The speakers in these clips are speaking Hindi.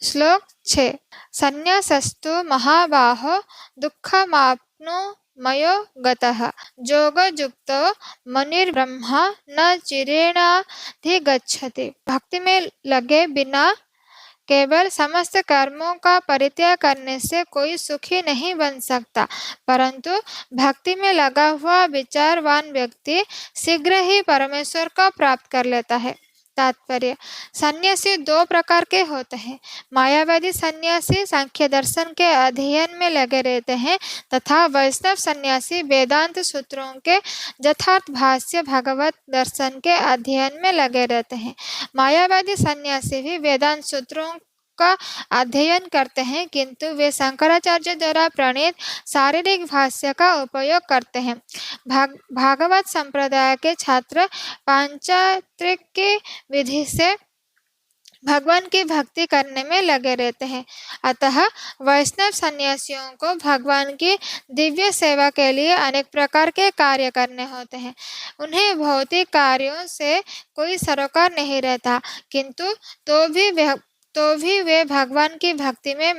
श्लोक 6। संन्यासस्तु महाबाहो दुःखमाप्नुमयो गतः योगयुक्तो मुनिर्ब्रह्मा न चिरेणाधिगच्छति। भक्ति में लगे बिना केवल समस्त कर्मों का परित्याग करने से कोई सुखी नहीं बन सकता, परंतु भक्ति में लगा हुआ विचारवान व्यक्ति शीघ्र ही परमेश्वर को प्राप्त कर लेता है। तात्पर्य: सन्यासी दो प्रकार के होते हैं। मायावादी सन्यासी सांख्य दर्शन के अध्ययन में लगे रहते हैं तथा वैष्णव सन्यासी वेदांत सूत्रों के यथार्थ भाष्य भगवत दर्शन के अध्ययन में लगे रहते हैं। मायावादी सन्यासी भी वेदांत सूत्रों का अध्ययन करते हैं, किंतु वे शंकराचार्य द्वारा प्रणीत शारीरिक भाष्य का उपयोग करते हैं। भागवत संप्रदाय के छात्र पांचात्रिक की विधि से भगवान की भक्ति करने में लगे रहते हैं। अतः वैष्णव सन्यासियों को भगवान की दिव्य सेवा के लिए अनेक प्रकार के कार्य करने होते हैं। उन्हें भौतिक कार्यों से कोई सरोकार नहीं रहता, किंतु तो भी वे भगवान की भक्ति में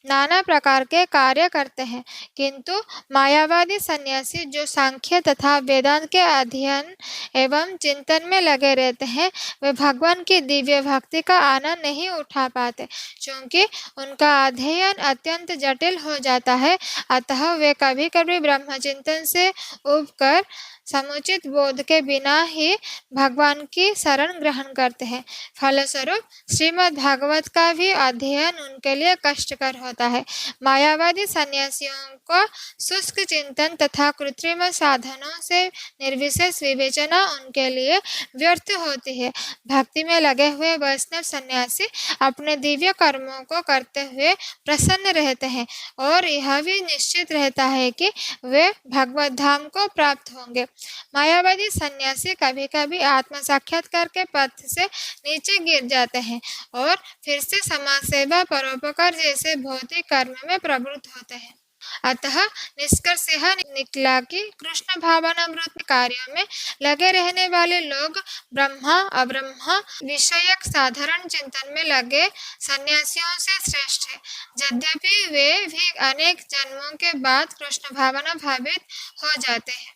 नाना प्रकार के कार्य करते हैं। किंतु मायावादी सन्यासी जो सांख्य तथा वेदांत के अध्ययन एवं चिंतन में लगे रहते हैं, वे भगवान की दिव्य भक्ति का आनंद नहीं उठा पाते, क्योंकि उनका अध्ययन अत्यंत जटिल हो जाता है। अतः वे कभी कभी ब्रह्म चिंतन से उबकर समुचित बोध के बिना ही भगवान की शरण ग्रहण करते हैं। फलस्वरूप श्रीमद् भागवत का भी अध्ययन उनके लिए कष्टकर होता है। मायावादी सन्यासियों को शुष्क चिंतन तथा कृत्रिम साधनों से निर्विशेष विवेचना उनके लिए व्यर्थ होती है। भक्ति में लगे हुए वैष्णव सन्यासी अपने दिव्य कर्मों को करते हुए प्रसन्न रहते हैं और यह भी निश्चित रहता है कि वे भगवत धाम को प्राप्त होंगे। मायावादी सन्यासी कभी कभी आत्म साक्षात्कार के पथ से नीचे गिर जाते हैं और फिर से समाज सेवा, परोपकार जैसे भौतिक कर्म में प्रवृत्त होते हैं। अतः निष्कर्ष यह निकला कि कृष्ण भावनामृत कार्यों में लगे रहने वाले लोग ब्रह्मा अब्रह्मा विषयक साधारण चिंतन में लगे सन्यासियों से श्रेष्ठ है, यद्यपि वे भी अनेक जन्मों के बाद कृष्ण भावना भावित हो जाते हैं।